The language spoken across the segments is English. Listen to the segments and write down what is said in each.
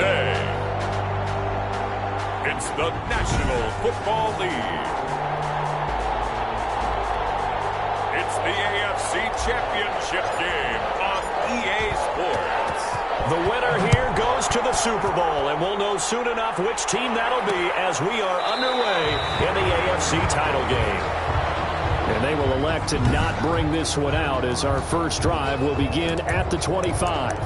Today, it's the National Football League. It's the AFC Championship game on EA Sports. The winner here goes to the Super Bowl, and we'll know soon enough which team that'll be as we are underway in the AFC title game. And they will elect to not bring this one out as our first drive will begin at the 25.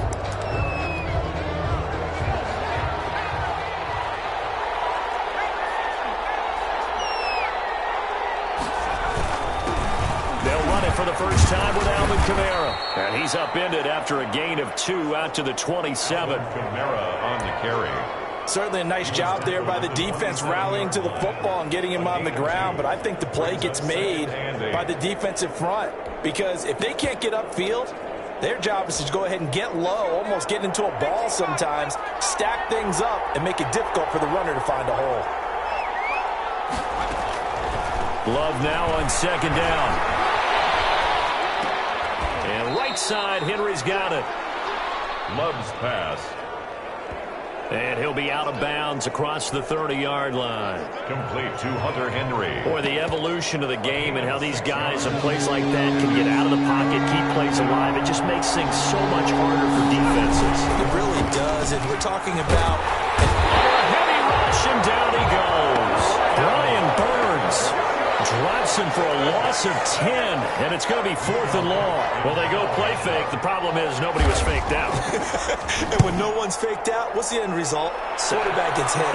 For the first time with Alvin Kamara. And he's upended after a gain of 2 out to the 27. Kamara on the carry. Certainly a nice job there by the defense rallying to the football and getting him on the ground. But I think the play gets made by the defensive front. Because if they can't get upfield, their job is to go ahead and get low, almost get into a ball sometimes, stack things up, and make it difficult for the runner to find a hole. Love now on second down. And right side, Henry's got it. Love's pass. And he'll be out of bounds across the 30-yard line. Complete to Hunter Henry. Boy, the evolution of the game and how these guys in plays like that can get out of the pocket, keep plays alive, it just makes things so much harder for defenses. It really does, and we're talking about a heavy rush, and down he goes. Brian Burns drops him for a loss of 10, and it's going to be 4th and long. Well, they go play fake. The problem is nobody was faked out. And when no one's faked out, what's the end result? Quarterback gets hit.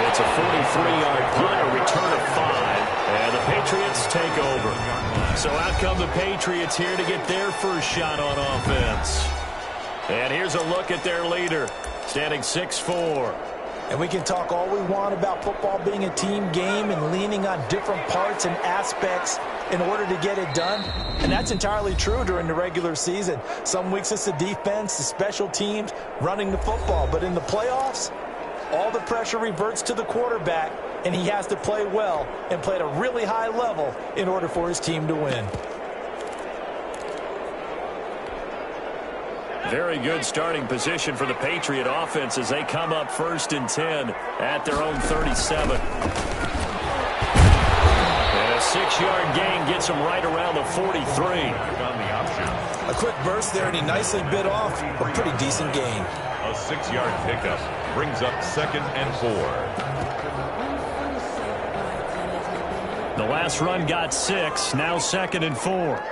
It's a 43-yard punt, a return of 5, and the Patriots take over. So out come the Patriots here to get their first shot on offense. And here's a look at their leader, standing 6'4". And we can talk all we want about football being a team game and leaning on different parts and aspects in order to get it done. And that's entirely true during the regular season. Some weeks it's the defense, the special teams, running the football. But in the playoffs, all the pressure reverts to the quarterback, and he has to play well and play at a really high level in order for his team to win. Very good starting position for the Patriot offense as they come up 1st and 10 at their own 37. And a 6-yard gain gets them right around the 43. A quick burst there, and he nicely bit off a pretty decent gain. A 6-yard pickup brings up 2nd and 4. The last run got 6, now 2nd and 4.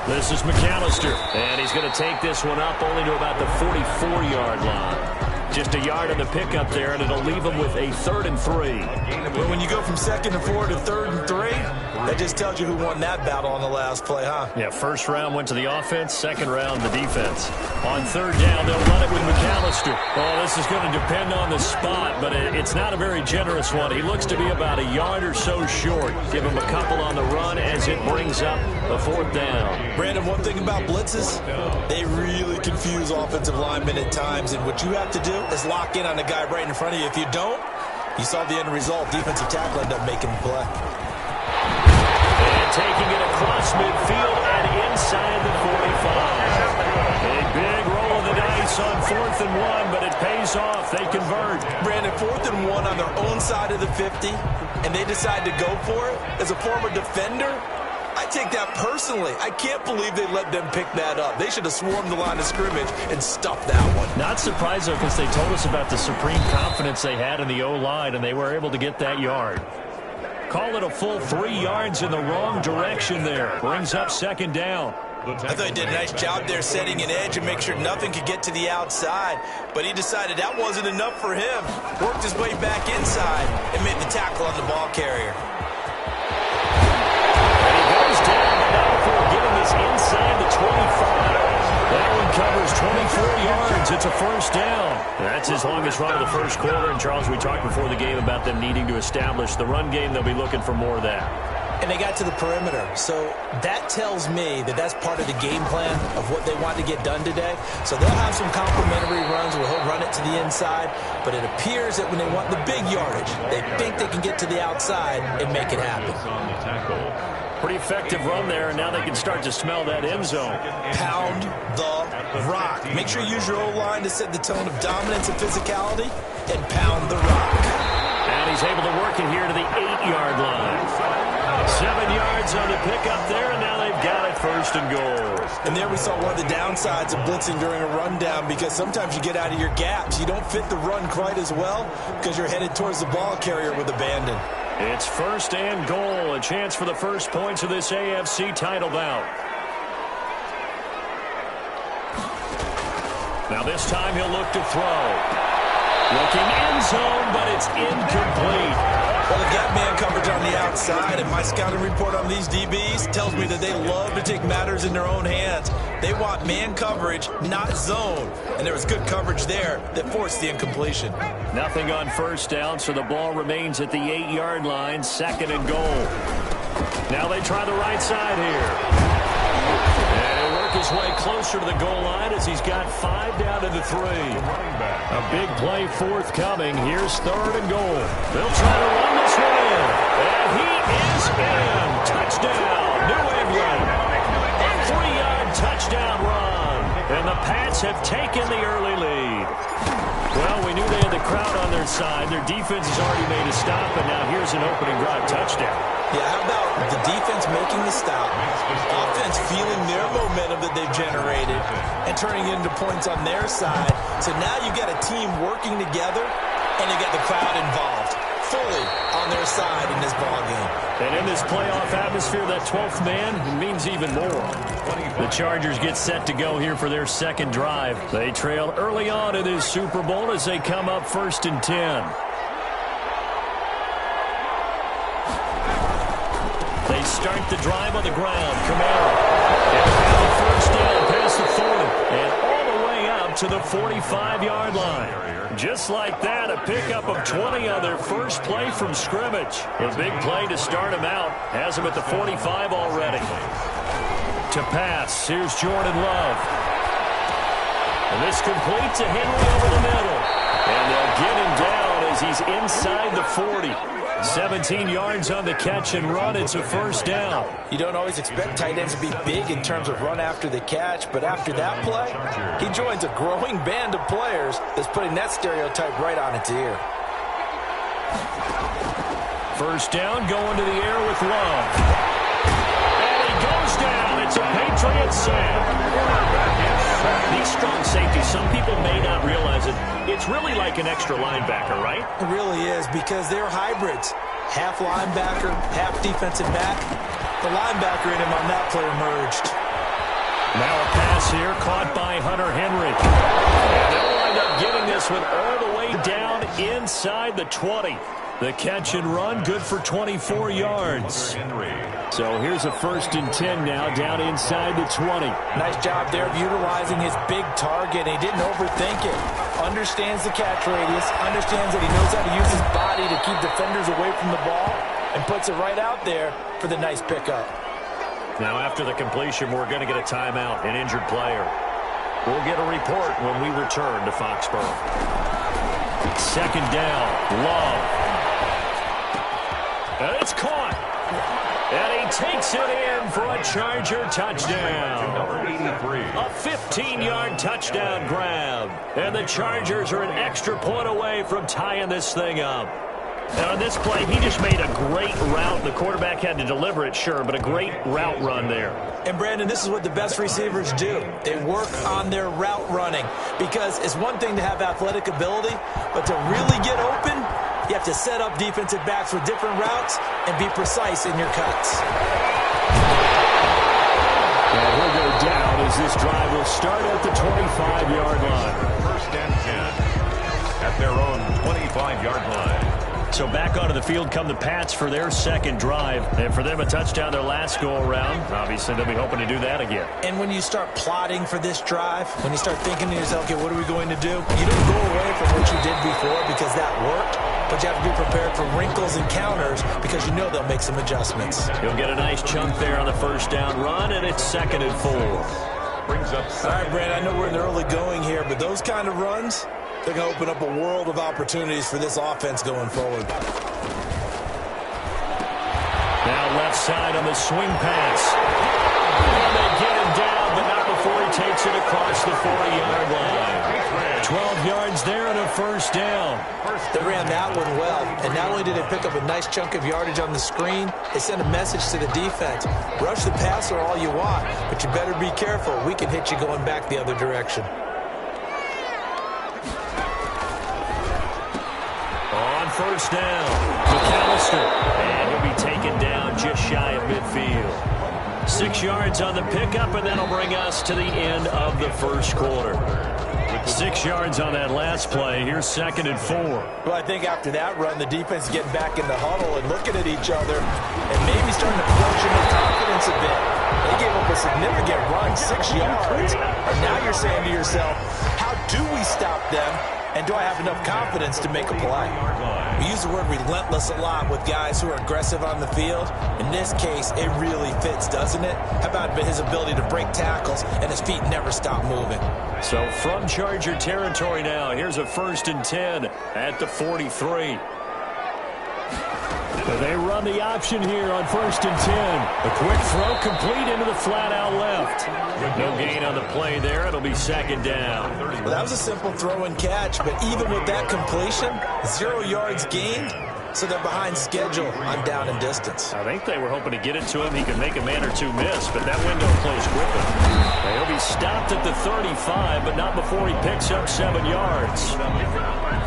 This is McAllister, and he's going to take this one up only to about the 44-yard line. Just a yard on the pickup there, and it'll leave him with a 3rd and 3. Well, when you go from 2nd and 4 to 3rd and 3, that just tells you who won that battle on the last play, huh? Yeah, first round went to the offense, second round the defense. On 3rd down, they'll run it with McAllister. Oh, this is going to depend on the spot, but it's not a very generous one. He looks to be about a yard or so short. Give him a couple on the run as it brings up the 4th down. Brandon, one thing about blitzes, they really confuse offensive linemen at times, and what you have to do is lock in on the guy right in front of you. If you don't, you saw the end result. Defensive tackle ended up making the play. And taking it across midfield and inside the 45. A big roll of the dice on 4th and 1, but it pays off. They convert. Brandon, 4th and 1 on their own side of the 50, and they decide to go for it. As a former defender, I take that personally. I can't believe they let them pick that up. They should have swarmed the line of scrimmage and stuffed that one. Not surprised, though, because they told us about the supreme confidence they had in the O-line, and they were able to get that yard. Call it a full 3 yards in the wrong direction there. Brings up 2nd down. I thought he did a nice job there setting an edge and make sure nothing could get to the outside. But he decided that wasn't enough for him. Worked his way back inside and made the tackle on the ball carrier. Down, but now before getting this inside the 25. That one covers 24 yards. It's a 1st down. That's his longest run of the first quarter. And, Charles, we talked before the game about them needing to establish the run game. They'll be looking for more of that. And they got to the perimeter. So that tells me that that's part of the game plan of what they want to get done today. So they'll have some complementary runs where he'll run it to the inside. But it appears that when they want the big yardage, they think they can get to the outside and make it happen. Pretty effective run there, and now they can start to smell that end zone. Pound the rock. Make sure you use your O-line to set the tone of dominance and physicality, and pound the rock. And he's able to work it here to the 8-yard line. 7 yards on the pickup there, and now they've got it 1st and goal. And there we saw one of the downsides of blitzing during a rundown, because sometimes you get out of your gaps. You don't fit the run quite as well because you're headed towards the ball carrier with abandon. It's 1st and goal, a chance for the first points of this AFC title bout. Now this time he'll look to throw. Looking end zone, but it's incomplete. Well, they've got man coverage on the outside, and my scouting report on these DBs tells me that they love to take matters in their own hands. They want man coverage, not zone. And there was good coverage there that forced the incompletion. Nothing on 1st down, so the ball remains at the 8-yard line, 2nd and goal. Now they try the right side here. And he'll work his way closer to the goal line as he's got 5 down to the 3. A big play forthcoming. Here's 3rd and goal. They'll try to run this one in. And he is in. Touchdown, New England. A 3-yard touchdown run. And the Pats have taken the early lead. Well, we knew they had the crowd on their side. Their defense has already made a stop, and now here's an opening drive touchdown. Yeah, how about the defense making the stop, offense feeling their momentum that they've generated, and turning it into points on their side. So now you've got a team working together, and you got the crowd involved, fully on their side in this ballgame. And in this playoff atmosphere, that 12th man means even more. The Chargers get set to go here for their 2nd drive. They trail early on in this Super Bowl as they come up 1st and 10. They start the drive on the ground. Kamara. And now the 1st down past the 40. And all the way up to the 45-yard line. Just like that, a pickup of 20 on their first play from scrimmage. A big play to start him out. Has him at the 45 already. To pass, here's Jordan Love. And this complete to Henry over the middle. And they'll get him down as he's inside the 40. 17 yards on the catch and run. It's a 1st down. You don't always expect tight ends to be big in terms of run after the catch, but after that play, he joins a growing band of players that's putting that stereotype right on its ear. 1st down, going to the air with Love. And he goes down. It's a Patriot sack. These strong safeties, some people may not realize it. It's really like an extra linebacker, right? It really is, because they're hybrids. Half linebacker, half defensive back. The linebacker in him on that play emerged. Now a pass here, caught by Hunter Henry. And they'll wind up getting this one all the way down inside the 20. The catch and run, good for 24 yards. So here's a 1st and 10 now, down inside the 20. Nice job there of utilizing his big target. He didn't overthink it. Understands the catch radius, understands that he knows how to use his body to keep defenders away from the ball, and puts it right out there for the nice pickup. Now after the completion, we're going to get a timeout, an injured player. We'll get a report when we return to Foxborough. 2nd down, Love. And it's caught. And he takes it in for a Charger touchdown. Number 83. A 15-yard touchdown grab. And the Chargers are an extra point away from tying this thing up. Now, on this play, he just made a great route. The quarterback had to deliver it, sure, but a great route run there. And, Brandon, this is what the best receivers do. They work on their route running, because it's one thing to have athletic ability, but to really get open, you have to set up defensive backs with different routes and be precise in your cuts. And he'll go down as this drive will start at the 25-yard line. 1st and 10 at their own 25-yard line. So back onto the field come the Pats for their 2nd drive. And for them, a touchdown their last go-around. Obviously, they'll be hoping to do that again. And when you start plotting for this drive, when you start thinking to yourself, okay, what are we going to do? You don't go away from what you did before because that worked. But you have to be prepared for wrinkles and counters because you know they'll make some adjustments. He'll get a nice chunk there on the 1st down run, and it's 2nd and 4. Brings up all right, Brad, I know we're in the early going here, but those kind of runs, they're going to open up a world of opportunities for this offense going forward. Now left side on the swing pass. And they get him down, but not before he takes it across the 40-yard line. 12 yards there and a first down. They ran that one well, and not only did they pick up a nice chunk of yardage on the screen, they sent a message to the defense. Rush the passer all you want, but you better be careful. We can hit you going back the other direction. On first down, McAllister, and he'll be taken down just shy of midfield. 6 yards on the pickup, and that'll bring us to the end of the first quarter. 6 yards on that last play. Here's 2nd and 4. Well, I think after that run, the defense is getting back in the huddle and looking at each other and maybe starting to question their confidence a bit. They gave up a significant run, 6 yards. And now you're saying to yourself, how do we stop them? And do I have enough confidence to make a play? We use the word relentless a lot with guys who are aggressive on the field. In this case, it really fits, doesn't it? How about his ability to break tackles and his feet never stop moving? So from Charger territory now, here's a 1st and 10 at the 43. So they run the option here on 1st and 10. A quick throw complete into the flat out left. No gain on the play there. It'll be 2nd down. Well, that was a simple throw and catch, but even with that completion, 0 yards gained, so they're behind schedule on down and distance. I think they were hoping to get it to him. He could make a man or two miss, but that window closed quickly. He'll be stopped at the 35, but not before he picks up 7 yards.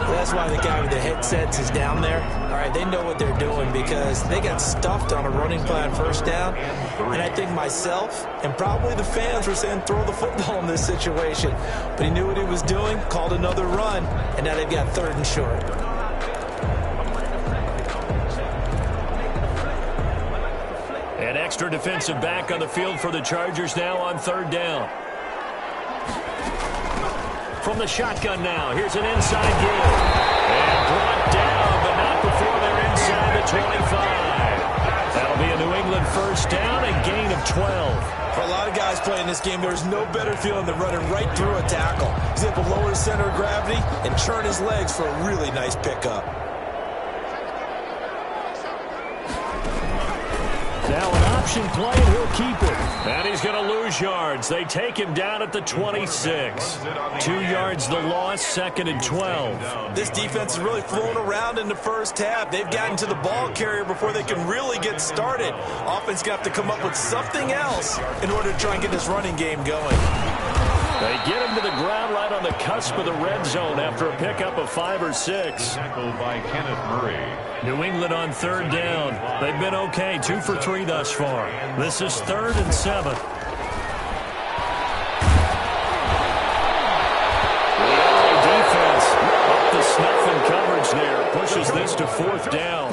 Well, that's why the guy with the headsets is down there. All right, they know what they're doing because they got stuffed on a running play on 1st down. And I think myself and probably the fans were saying throw the football in this situation. But he knew what he was doing, called another run, and now they've got 3rd and short. An extra defensive back on the field for the Chargers now on 3rd down. From the shotgun now, here's an inside give. And brought down, but not before they're inside the 25. That'll be a New England 1st down, a gain of 12. For a lot of guys playing this game, there's no better feeling than running right through a tackle. He's able to lower his center of gravity and churn his legs for a really nice pickup. Now an option play, and he'll keep it. And he's going to lose yards. They take him down at the 26. 2 yards the loss, 2nd and 12. This defense is really flown around in the first half. They've gotten to the ball carrier before they can really get started. Offense going to have to come up with something else in order to try and get this running game going. They get him to the ground right on the cusp of the red zone after a pickup of 5 or 6. Tackled by Kenneth Murray. New England on 3rd down. They've been okay, 2 for 3 thus far. This is 3rd and 7. The LA defense up the snuff in coverage there. Pushes this to 4th down.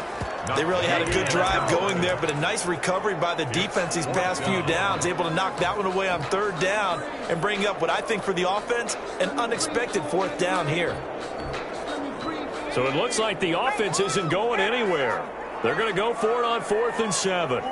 They really had a good drive going there, but a nice recovery by the defense these past few downs, able to knock that one away on 3rd down and bring up what I think for the offense, an unexpected 4th down here. So it looks like the offense isn't going anywhere. They're going to go for it on 4th and 7.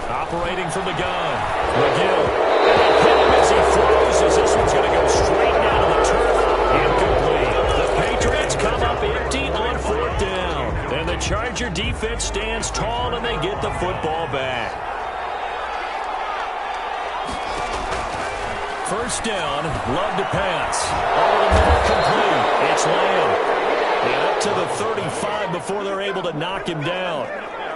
Operating from the gun, McGill. And they hit him as he throws, as this one's going to go straight down to the turf. Incomplete. The Patriots come up empty on 4th down. And the Charger defense stands tall, and they get the football back. 1st down, Love to pass. Over the middle, complete. It's Lamb. And up to the 35 before they're able to knock him down.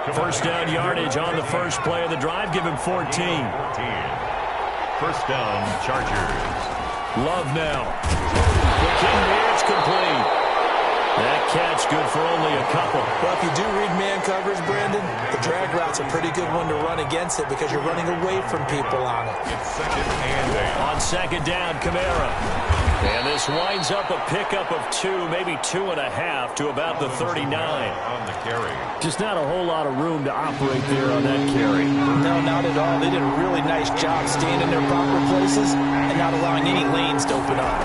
1st down yardage on the first play of the drive. Give him 14. 1st down, Chargers. Love now. Quick in there, it's complete. That catch good for only a couple. Well, if you do read man coverage, Brandon, the drag route's a pretty good one to run against it because you're running away from people on it. It's 2nd and 8. On 2nd down, Kamara. And this winds up a pickup of 2, maybe 2.5 to about the 39. On the carry. Just not a whole lot of room to operate there on that carry. No, not at all. They did a really nice job staying in their proper places and not allowing any lanes to open up.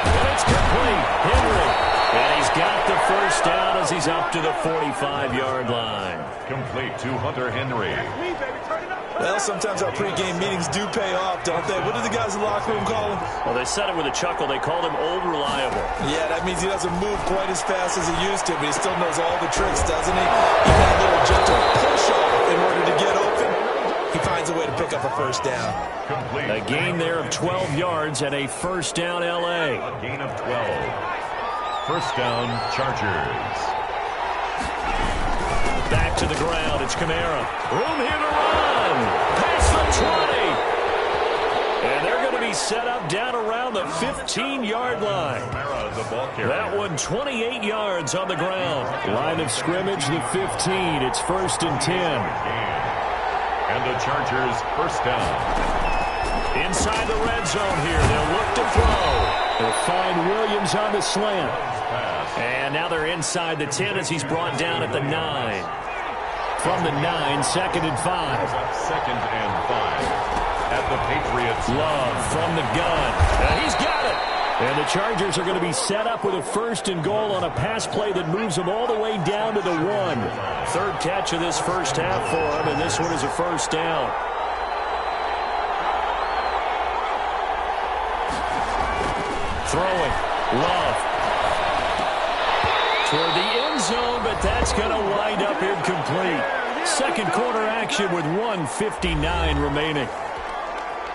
And it's complete. Henry. And he's got the 1st down as he's up to the 45-yard line. Complete to Hunter Henry. Well, sometimes our pregame meetings do pay off, don't they? What do the guys in the locker room call him? Well, they said it with a chuckle. They called him Old Reliable. Yeah, that means he doesn't move quite as fast as he used to, but he still knows all the tricks, doesn't he? Even a little gentle push-off in order to get open. He finds a way to pick up a first down. Complete. A gain there of 12 yards and a first down L.A. A gain of 12. First down, Chargers. Back to the ground. It's Kamara. Room here to run. Past the 20. And they're going to be set up down around the 15-yard line. Kamara, the ball carrier. That one 28 yards on the ground. Line of scrimmage, the 15. It's first and 10. And the Chargers first down. Inside the red zone here. They'll look to throw. They'll find Williams on the slant. And now they're inside the 10 as he's brought down at the 9. From the 9, second and 5. Second and 5 at the Patriots. Love from the gun. And he's got it. And the Chargers are going to be set up with a first and goal on a pass play that moves them all the way down to the 1. Third catch of this first half for him, and this one is a first down. Throwing. Love. Toward the end zone, but that's going to wind up incomplete. Second quarter action with 1:59 remaining.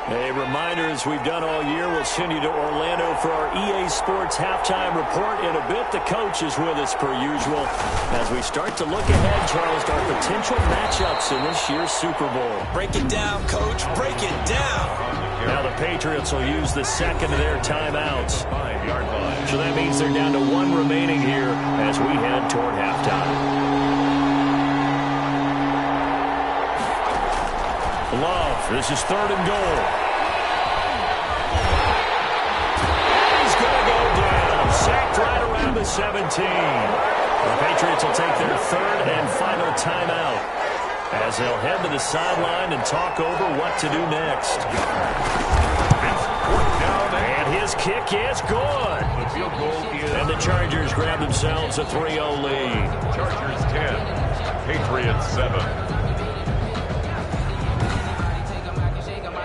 A reminder, as we've done all year, we'll send you to Orlando for our EA Sports halftime report. In a bit, the coach is with us per usual as we start to look ahead, Charles, to our potential matchups in this year's Super Bowl. Break it down, Coach. Break it down. Now the Patriots will use the second of their timeouts. 5-yard line. So that means they're down to 1 remaining here as we head toward halftime. Love, this is third and goal. He's going to go down. Sacked right around the 17. The Patriots will take their third and final timeout as they'll head to the sideline and talk over what to do next. And his kick is good. The field goal is... And the Chargers grab themselves a 3-0 lead. Chargers 10, Patriots 7.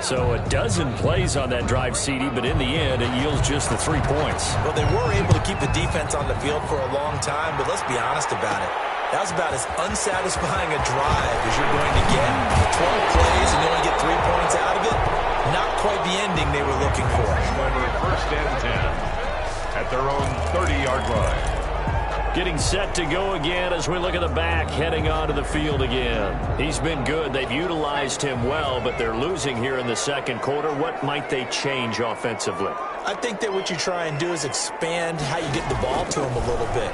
So a dozen plays on that drive, CD, but in the end, it yields just the 3 points. Well, they were able to keep the defense on the field for a long time, but let's be honest about it. That was about as unsatisfying a drive as you're going to get. 12 plays and you only get 3 points out of it. Not quite the ending they were looking for. Over first and 10 at their own 30-yard line. Getting set to go again as we look at the back, heading onto the field again. He's been good. They've utilized him well, but they're losing here in the second quarter. What might they change offensively? I think that what you try and do is expand how you get the ball to him a little bit.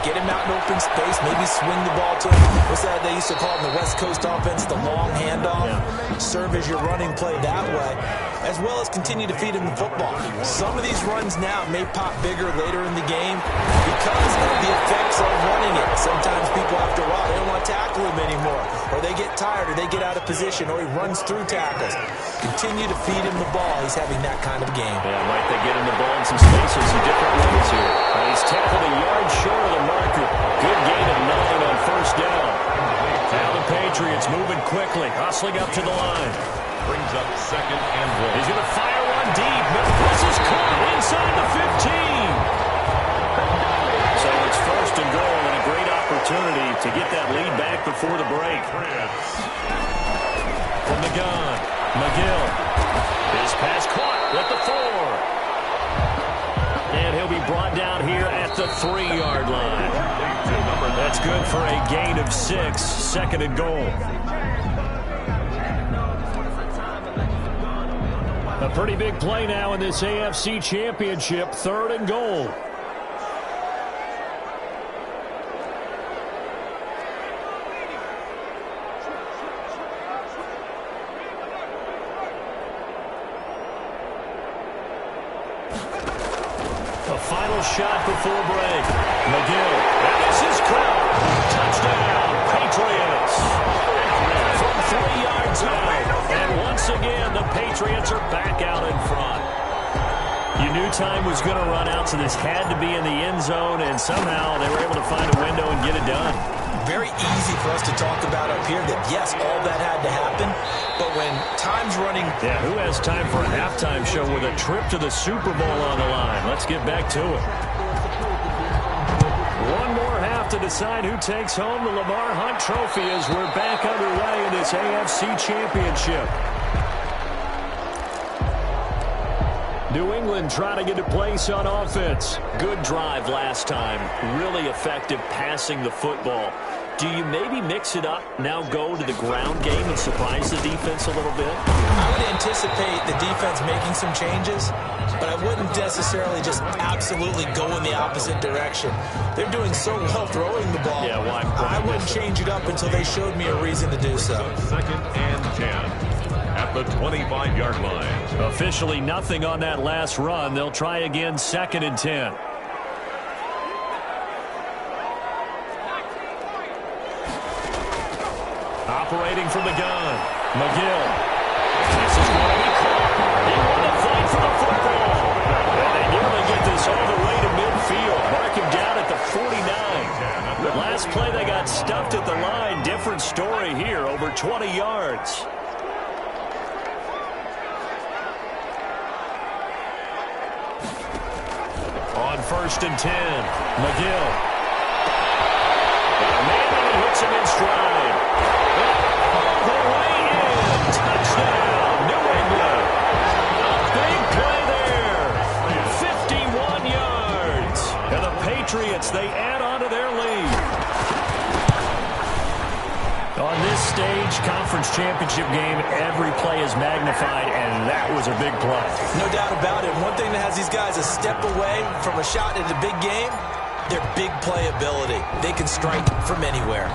Get him out in open space, maybe swing the ball to him. What's that they used to call in the West Coast offense, the long handoff? Yeah. Serve as your running play that way, as well as continue to feed him the football. Some of these runs now may pop bigger later in the game because of the effects of running it. Sometimes people, after a while, they don't want to tackle him anymore, or they get tired, or they get out of position, or he runs through tackles. Continue to feed him the ball. He's having that kind of game. Yeah, might they get him the ball in some spaces in different ways here. He's tackled a yard short of the marker. Good gain of 9 on first down. Now the Patriots moving quickly, hustling up to the line. Brings up second and 1. He's going to fire one deep. This is caught inside the 15. So it's first and goal and a great opportunity to get that lead back before the break. From the gun, McGill. His pass caught at the 4. And he'll be brought down here at the 3-yard line. That's good for a gain of 6, second and goal. A pretty big play now in this AFC Championship, third and goal. A final shot before break. McGill. And this is caught. Touchdown, Patriots. From 3 yards out. And once again, the Patriots are back out in front. You knew time was going to run out, so this had to be in the end zone, and somehow they were able to find a window and get it done. Very easy for us to talk about up here that, yes, all that had to happen, but when time's running... Yeah, who has time for a halftime show with a trip to the Super Bowl on the line? Let's get back to it. One more half to decide who takes home the Lamar Hunt Trophy as we're back underway in this AFC Championship. New England trying to get a place on offense. Good drive last time. Really effective passing the football. Do you maybe mix it up, now go to the ground game and surprise the defense a little bit? I would anticipate the defense making some changes, but I wouldn't necessarily just absolutely go in the opposite direction. They're doing so well throwing the ball. Yeah, why? I wouldn't change it up until they showed me a reason to do so. Second and 10 at the 25-yard line. Officially nothing on that last run. They'll try again, second and 10. Operating from the gun, McGill. This is going to be caught. He won the fight for the football. And they nearly get this all the way to midfield. Mark him down at the 49. Last play they got stuffed at the line. Different story here, over 20 yards. On first and 10, McGill. Maybe he hits him in stride. All the way in. Touchdown, New England. A big play there. 51 yards. And the Patriots, they add on to their lead. On this stage, conference championship game, every play is magnified, and that was a big play. No doubt about it. One thing that has these guys a step away from a shot at a big game, their big play ability. They can strike from anywhere.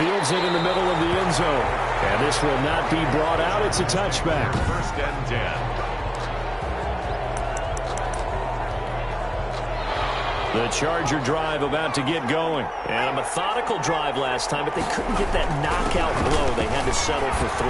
Fields it in the middle of the end zone. And this will not be brought out. It's a touchback. First and 10. The Charger drive about to get going. And a methodical drive last time, but they couldn't get that knockout blow. They had to settle for 3.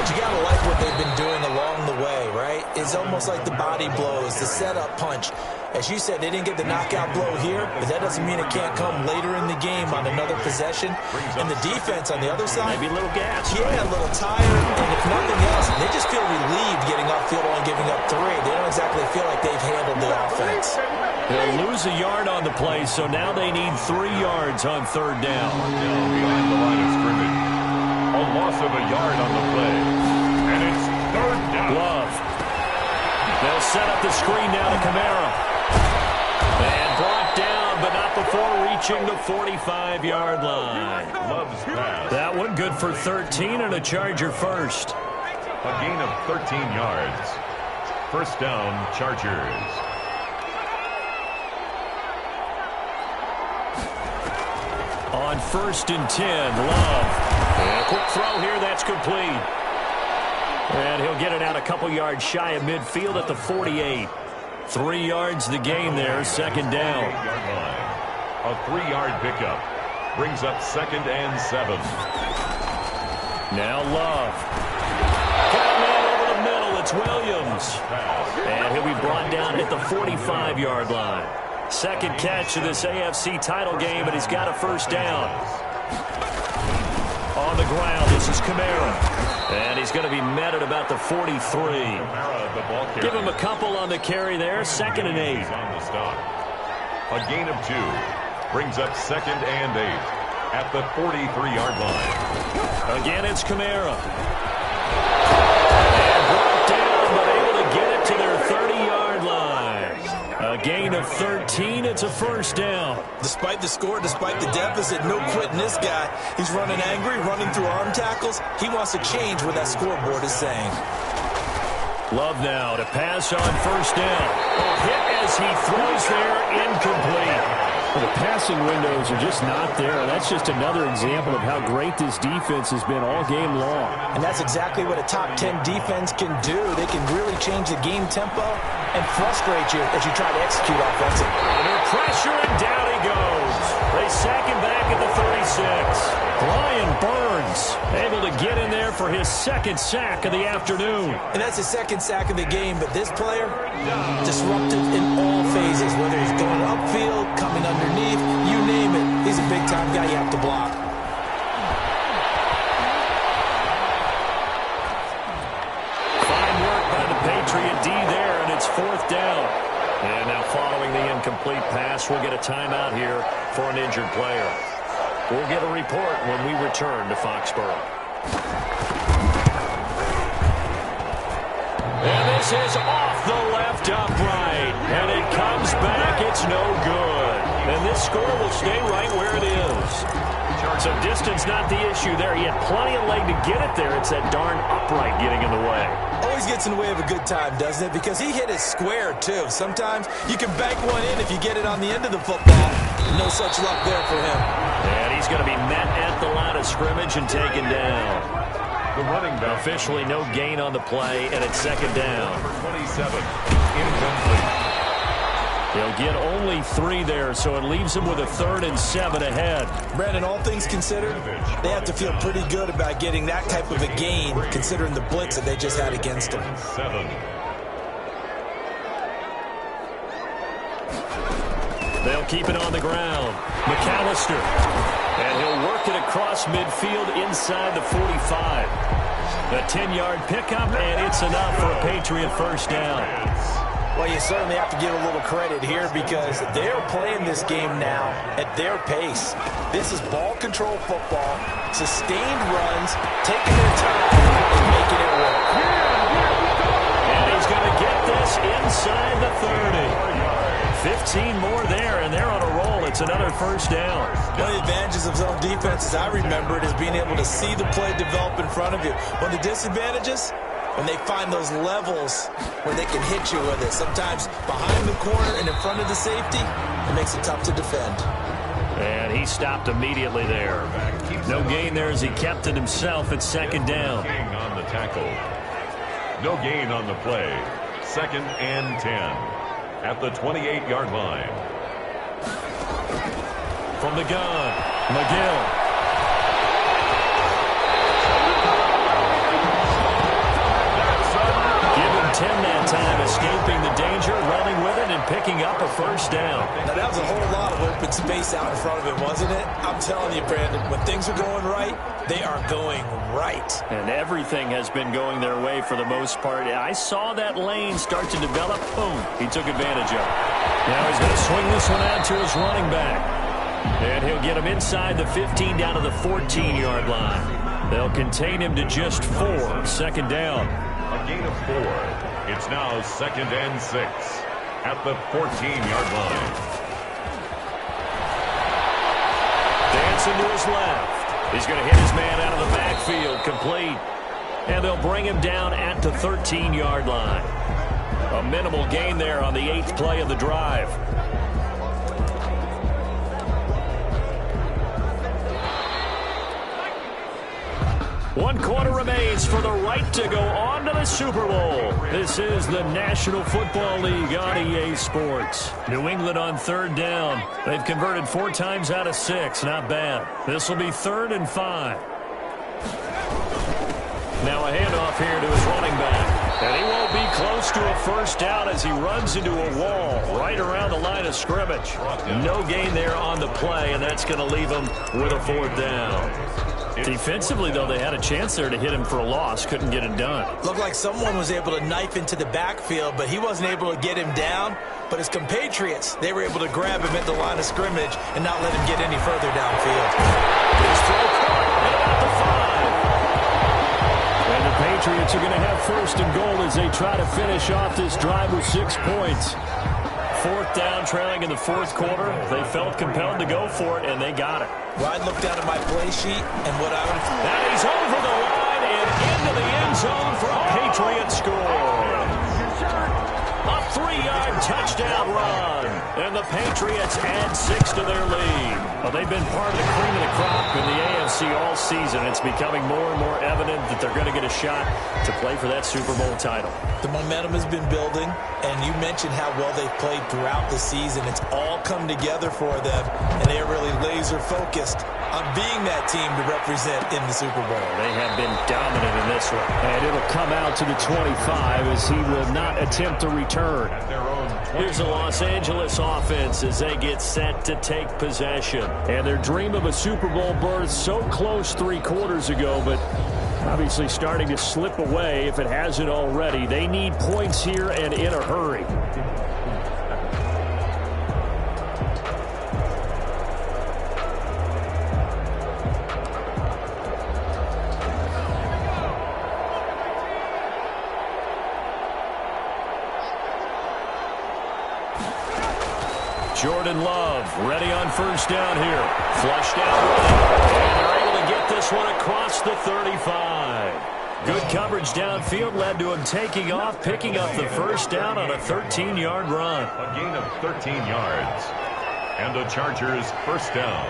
But you got to like what they've been doing along the way, right? It's almost like the body blows, the setup punch. As you said, they didn't get the knockout blow here, but that doesn't mean it can't come later in the game on another possession. And the defense on the other side, maybe a little gas. Yeah, a little tired. And if nothing else, they just feel relieved getting off field only giving up 3. They don't exactly feel like they've handled the offense. They'll lose a yard on the play, so now they need 3 yards on third down. Behind the line of scrimmage. A loss of a yard on the play. And it's third down. Love. They'll set up the screen now to Kamara. And brought down, but not before reaching the 45-yard line. Love's pass. That one good for 13 and a Charger first. A gain of 13 yards. First down, Chargers. On first and 10, Love. And a quick throw here, that's complete. And he'll get it out a couple yards shy of midfield at the 48. 3 yards the gain there, second down. A 3-yard pickup brings up second and 7. Now Love. Got a man over the middle, it's Williams. And he'll be brought down at the 45-yard line. Second catch of this AFC title game, but he's got a first down. On the ground, this is Kamara. And he's going to be met at about the 43. Give him a couple on the carry there, second and 8. On the stop. A gain of 2 brings up second and 8 at the 43-yard line. Again, it's Kamara. And brought down, but able to get it to their 30-yard line. A gain of 13, it's a first down. Despite the score, despite the deficit, no quitting this guy. He's running angry, running through arm tackles. He wants to change what that scoreboard is saying. Love now to pass on first down. A hit as he throws there, incomplete. Well, the passing windows are just not there. That's just another example of how great this defense has been all game long. And that's exactly what a top 10 defense can do. They can really change the game tempo and frustrate you as you try to execute offensively. Under pressure, and down he goes. They sack him back at the 36. Brian Burns able to get in there for his second sack of the afternoon. And that's his second sack of the game, but this player, disruptive in all phases, whether he's going upfield, coming underneath, you name it. He's a big-time guy you have to block. Fine work by the Patriot D there, and it's fourth down. And now following the incomplete pass, we'll get a timeout here for an injured player. We'll get a report when we return to Foxborough. And this is off the left upright. And it comes back. It's no good. And this score will stay right where it is. So distance not the issue there. He had plenty of leg to get it there. It's that darn upright getting in the way. Always gets in the way of a good time, doesn't it? Because he hit it square, too. Sometimes you can bank one in if you get it on the end of the football. No such luck there for him. And he's going to be met at the line of scrimmage and taken down. The running back. Officially no gain on the play, and it's second down. Number 27, incomplete. They'll get only 3 there, so it leaves them with a 3rd and 7 ahead. Brandon, all things considered, they have to feel pretty good about getting that type of a gain, considering the blitz that they just had against them. 7. They'll keep it on the ground. McAllister. And he'll work it across midfield inside the 45. A 10-yard pickup, and it's enough for a Patriot first down. Well, you certainly have to give a little credit here because they're playing this game now at their pace. This is ball control football, sustained runs, taking their time and making it work. And he's going to get this inside the 30. 15 more there, and they're on a roll. It's another first down. One of the advantages of zone defense, as I remember it, is being able to see the play develop in front of you. One of the disadvantages, when they find those levels where they can hit you with it. Sometimes behind the corner and in front of the safety, it makes it tough to defend. And he stopped immediately there. No gain there as he kept it himself at second down. On the tackle. No gain on the play. 2nd and 10. At the 28-yard line. From the gun, McGill. Give him 10 that time, escaping the danger, running with it, and picking up a first down. Now, that was a whole lot of open space out in front of him, wasn't it? I'm telling you, Brandon, when things are going right, they are going right. And everything has been going their way for the most part. I saw that lane start to develop. Boom, he took advantage of it. Now he's going to swing this one out to his running back. And he'll get him inside the 15 down to the 14-yard line. They'll contain him to just 4. Second down. A gain of 4. It's now 2nd and 6. At the 14-yard line. Dancing to his left. He's going to hit his man out of the backfield, complete. And they'll bring him down at the 13-yard line. A minimal gain there on the 8th play of the drive. One quarter remains for the right to go on to the Super Bowl. This is the National Football League on EA Sports. New England on 3rd down. They've converted 4 times out of 6. Not bad. This will be 3rd and 5. Now a handoff here to his running back. And he won't be close to a first down as he runs into a wall right around the line of scrimmage. No gain there on the play, and that's going to leave him with a 4th down. Defensively, though, they had a chance there to hit him for a loss. Couldn't get it done. Looked like someone was able to knife into the backfield, but he wasn't able to get him down. But his compatriots, they were able to grab him at the line of scrimmage and not let him get any further downfield. His throw caught at about the 5. And the Patriots are going to have 1st and goal as they try to finish off this drive with 6 points. 4th down, trailing in the 4th quarter. They felt compelled to go for it, and they got it. Well, I'd look down at my play sheet, and what I would... And he's over the line and into the end zone for a Patriot score. A 3-yard touchdown run. And the Patriots add 6 to their lead. Well, they've been part of the cream of the crop in the AFC all season. It's becoming more and more evident that they're going to get a shot to play for that Super Bowl title. The momentum has been building, and you mentioned how well they've played throughout the season. It's all come together for them, and they're really laser-focused on being that team to represent in the Super Bowl. They have been dominant in this one. And it'll come out to the 25 as he will not attempt to return. Here's the Los Angeles offense as they get set to take possession. And their dream of a Super Bowl berth so close 3 quarters ago, but obviously starting to slip away if it hasn't already. They need points here and in a hurry. Jordan Love ready on first down here. Flushed out running. And they're able to get this one across the 35. Good coverage downfield led to him taking off, picking up the first down on a 13-yard run. A gain of 13 yards. And the Chargers first down.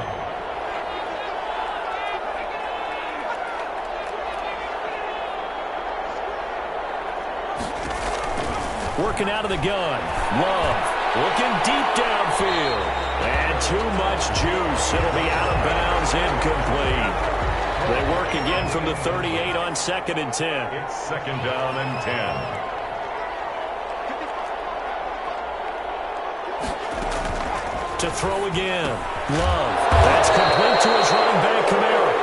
Working out of the gun. Love. Looking deep downfield. And too much juice. It'll be out of bounds, incomplete. They work again from the 38 on 2nd and 10. It's 2nd down and 10. To throw again. Love. That's complete to his running back, Kamara.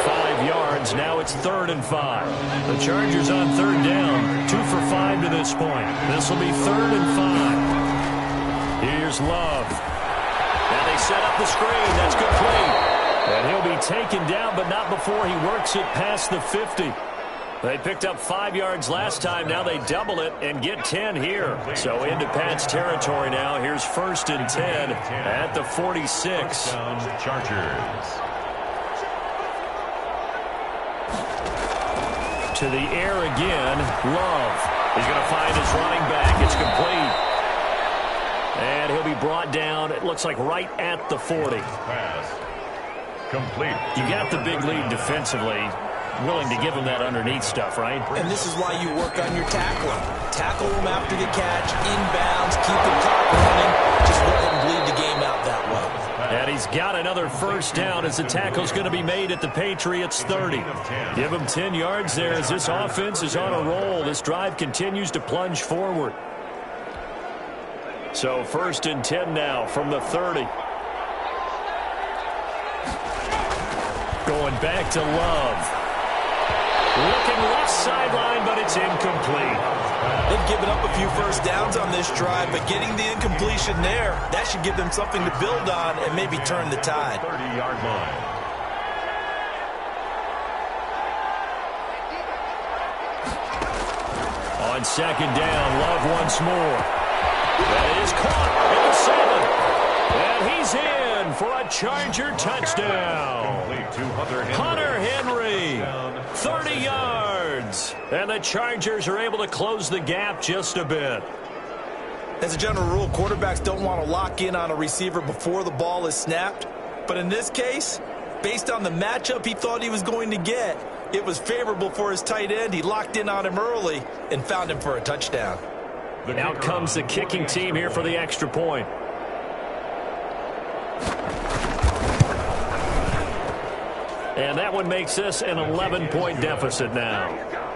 5 yards. Now it's 3rd and 5. The Chargers on 3rd down. 2 for 5 to this point. This will be 3rd and 5. Here's Love. Now they set up the screen. That's complete. And he'll be taken down, but not before he works it past the 50. They picked up 5 yards last time. Now they double it and get 10 here. So into Pat's territory now. Here's 1st and 10 at the 46. Chargers. To the air again. Love. He's going to find his running back. It's complete. And he'll be brought down, it looks like right at the 40. Pass. Complete. You got the big lead defensively. Willing to give him that underneath stuff, right? And this is why you work on your tackling. Tackle him after the catch, inbounds, keep the clock running. Just let him bleed the game out that way. And he's got another first down as the tackle's going to be made at the Patriots 30. Give him 10 yards there as this offense is on a roll. This drive continues to plunge forward. So 1st and 10 now from the 30. Going back to Love. Looking left sideline, but it's incomplete. They've given up a few first downs on this drive, but getting the incompletion there, that should give them something to build on and maybe turn the tide. 30-yard line. On 2nd down, Love once more. That is caught at the 7. And he's in for a Charger touchdown. Hunter Henry, 30 yards. And the Chargers are able to close the gap just a bit. As a general rule, quarterbacks don't want to lock in on a receiver before the ball is snapped. But in this case, based on the matchup he thought he was going to get, it was favorable for his tight end. He locked in on him early and found him for a touchdown. Out comes the kicking team here for the extra point. And that one makes this an 11-point deficit now.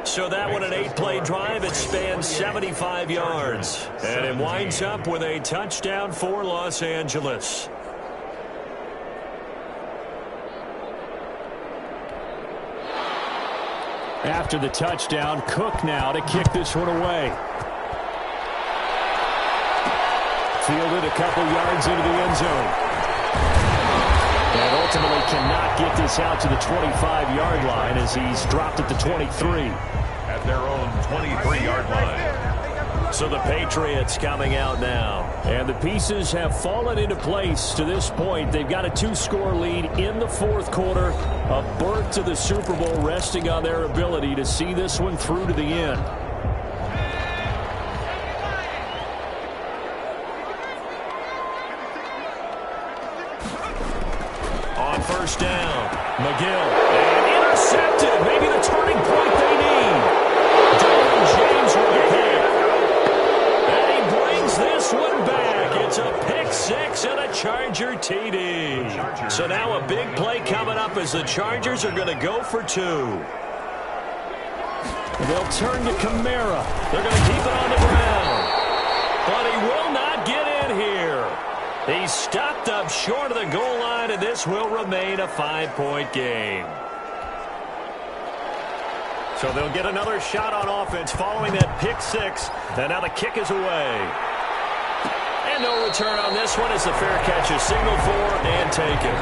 So that one, an 8-play drive. It spans 75 yards. And it winds up with a touchdown for Los Angeles. After the touchdown, Cook now to kick this one away. Fielded a couple yards into the end zone. And ultimately cannot get this out to the 25-yard line as he's dropped at the 23. At their own 23-yard line. So the Patriots coming out now. And the pieces have fallen into place to this point. They've got a 2-score lead in the 4th quarter. A berth to the Super Bowl resting on their ability to see this one through to the end. first down. McGill, and intercepted. Maybe the turning point they need. James with a pick. And he brings this one back. It's a pick six and a Charger TD. So now a big play coming up as the Chargers are going to go for two. They'll turn to Kamara. They're going to keep it on the ground. But he will not get in here. He's stopped up short of the goal line, and this will remain a 5-point game. So they'll get another shot on offense following that pick six. And now the kick is away. And no return on this one as the fair catch is signaled for and taken.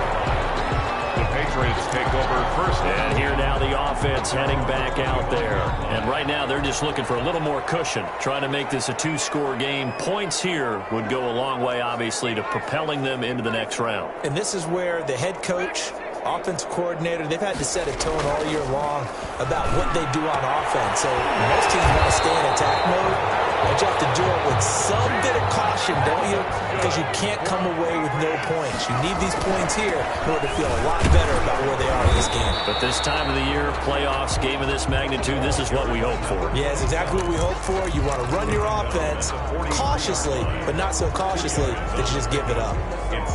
The Patriots take over first. And here now the offense heading back out there. And right now they're just looking for a little more cushion, trying to make this a two-score game. Points here would go a long way, obviously, to propelling them into the next round. And this is where the head coach, offensive coordinator, they've had to set a tone all year long about what they do on offense. So most teams want to stay in attack mode, but you have to do it with some bit of caution, don't you? Because you can't come away with no points. You need these points here in order to feel a lot better about where they are in this game. But this time of the year, playoffs, game of this magnitude, this is what we hope for. Yeah, it's exactly what we hope for. You want to run your offense cautiously, but not so cautiously that you just give it up.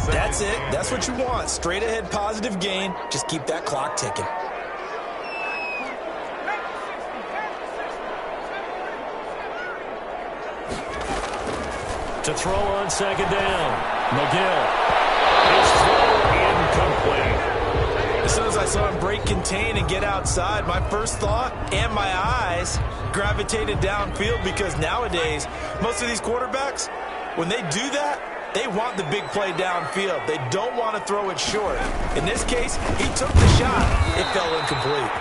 That's it. That's what you want. Straight ahead positive gain. Just keep that clock ticking. To throw on second down. McGill. His throw incomplete. As soon as I saw him break contain and get outside, my first thought and my eyes gravitated downfield, because nowadays, most of these quarterbacks, when they do that, they want the big play downfield. They don't want to throw it short. In this case, he took the shot. It fell incomplete.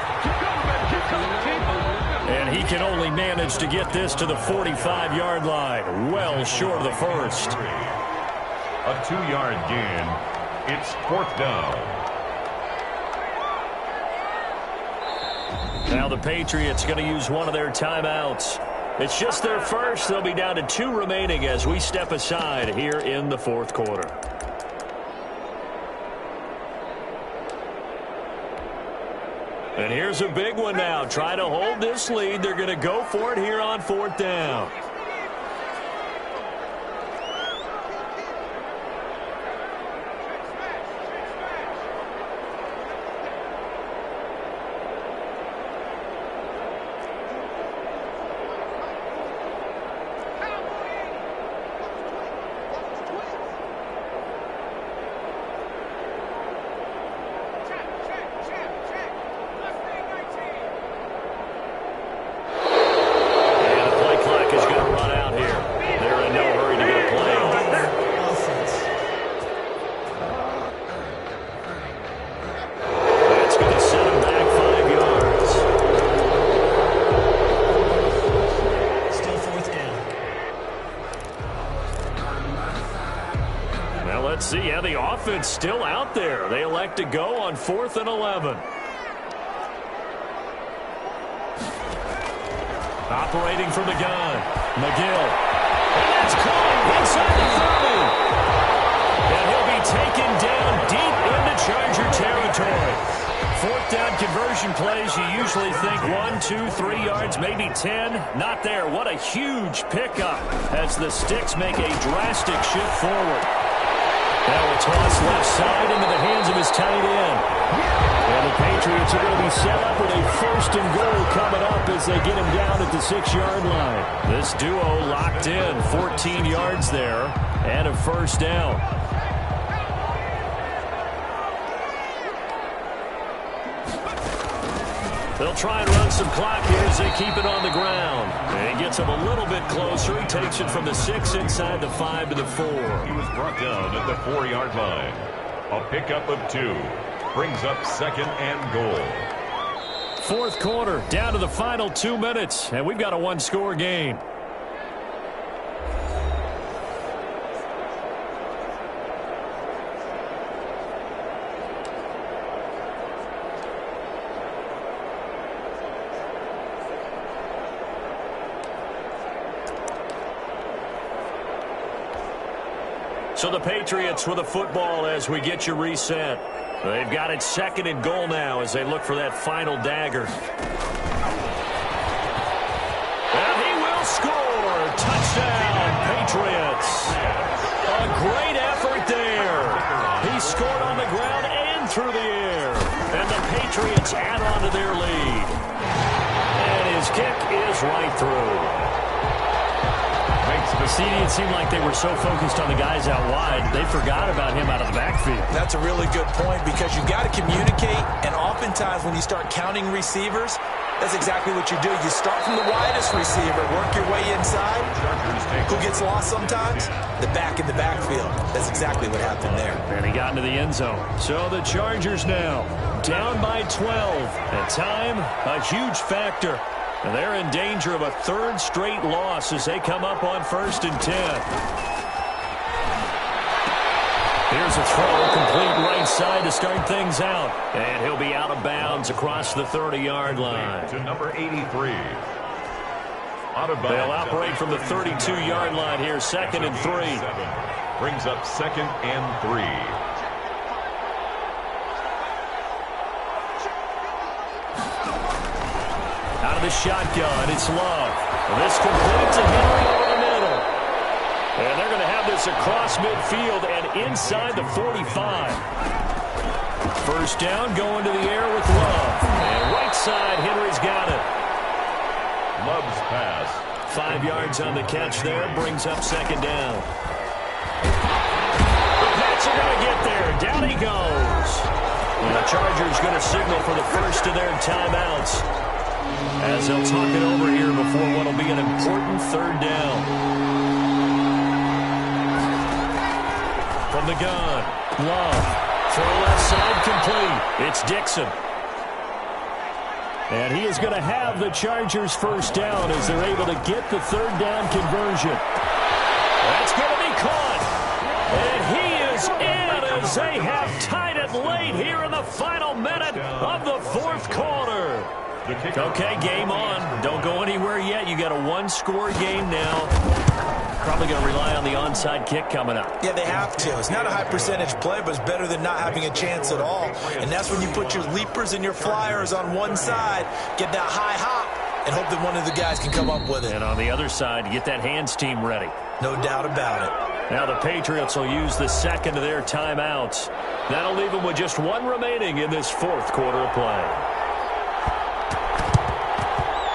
And he can only manage to get this to the 45-yard line. Well short of the first. A 2-yard gain. It's fourth down. Now the Patriots going to use one of their timeouts. It's just their first. They'll be down to 2 remaining as we step aside here in the fourth quarter. And here's a big one now. Try to hold this lead. They're going to go for it here on fourth down. The offense still out there. They elect to go on 4th and 11. Operating from the gun. McGill. And that's caught inside the 30. And he'll be taken down deep into Charger territory. 4th down conversion plays, you usually think 1, 2, 3 yards, maybe 10. Not there. What a huge pickup as the Sticks make a drastic shift forward. Now a toss left side into the hands of his tight end. And the Patriots are going to be set up with a 1st and goal coming up as they get him down at the 6-yard line. This duo locked in, 14 yards there, and a 1st down. They'll try and run some clock here as they keep it on the ground. And he gets him a little bit closer. He takes it from the 6 inside the 5 to the 4. He was brought down at the 4-yard line. A pickup of 2. Brings up 2nd and goal. Fourth quarter, down to the final 2 minutes. And we've got a 1-score game. So the Patriots with a football as we get you reset. They've got it 2nd and goal now as they look for that final dagger. And he will score. Touchdown, Patriots. A great effort there. He scored on the ground and through the air. And the Patriots add on to their lead. And his kick is right through. See, it seemed like they were so focused on the guys out wide, they forgot about him out of the backfield. That's a really good point because you got to communicate, and oftentimes when you start counting receivers, that's exactly what you do. You start from the widest receiver, work your way inside. Who gets lost sometimes? The back in the backfield. That's exactly what happened there. And he got into the end zone. So the Chargers now down by 12. At time, a huge factor. And they're in danger of a 3rd straight loss as they come up on 1st and 10. Here's a throw, complete right side to start things out. And he'll be out of bounds across the 30-yard line. To number 83. Out of bounds. They'll operate from the 32-yard line here, 2nd and 3. Brings up 2nd and 3. Out of the shotgun, it's Love. This completes a Henry over the middle. And they're going to have this across midfield and inside the 45. First down, going to the air with Love. And right side, Henry's got it. Love's pass. 5 yards on the catch there, brings up 2nd down. The Pats are going to get there. Down he goes. And the Chargers going to signal for the first of their timeouts, as they'll talk it over here before what will be an important 3rd down. From the gun, Love. Throw left side complete. It's Dixon. And he is going to have the Chargers first down as they're able to get the 3rd down conversion. That's going to be caught. And he is in as they have tied it late here in the final minute of the 4th quarter. Okay, game on. Don't go anywhere yet. You got a 1-score game now. Probably going to rely on the onside kick coming up. Yeah, they have to. It's not a high percentage play, but it's better than not having a chance at all. And that's when you put your leapers and your flyers on one side, get that high hop, and hope that one of the guys can come up with it. And on the other side, get that hands team ready. No doubt about it. Now the Patriots will use the 2nd of their timeouts. That'll leave them with just 1 remaining in this 4th quarter of play.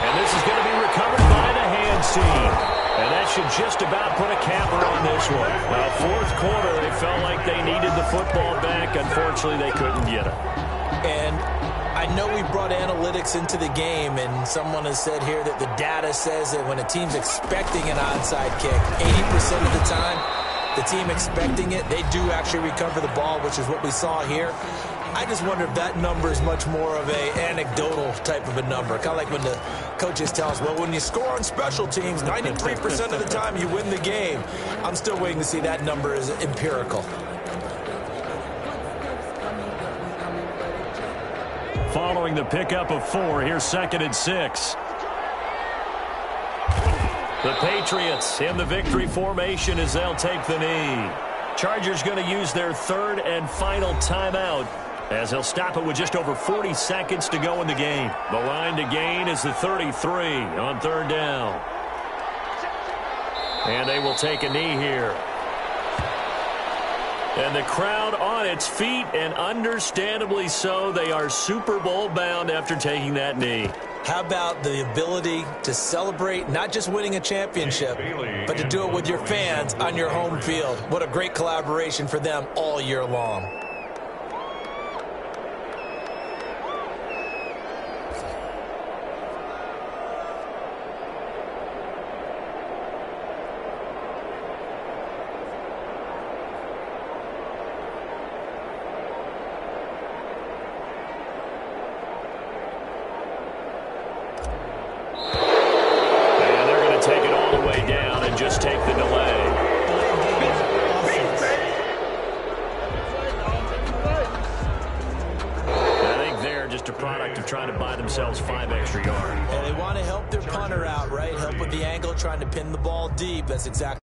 And this is going to be recovered by the hands team. And that should just about put a capper on this one. Well, 4th quarter, they felt like they needed the football back. Unfortunately, they couldn't get it. And I know we brought analytics into the game, and someone has said here that the data says that when a team's expecting an onside kick, 80% of the time, the team expecting it, they do actually recover the ball, which is what we saw here. I just wonder if that number is much more of a anecdotal type of a number. Kind of like when the coaches tell us, well, when you score on special teams, 93% of the time you win the game. I'm still waiting to see that number is empirical. Following the pickup of 4, here's 2nd and 6. The Patriots in the victory formation as they'll take the knee. Chargers going to use their 3rd and final timeout, as they'll stop it with just over 40 seconds to go in the game. The line to gain is the 33 on 3rd down. And they will take a knee here. And the crowd on its feet, and understandably so. They are Super Bowl bound after taking that knee. How about the ability to celebrate not just winning a championship, but to do it with your fans on your home field? What a great collaboration for them all year long. Just take the delay. I think they're just a product of trying to buy themselves 5 extra yards. And they want to help their punter out, right? Help with the angle, trying to pin the ball deep. That's exactly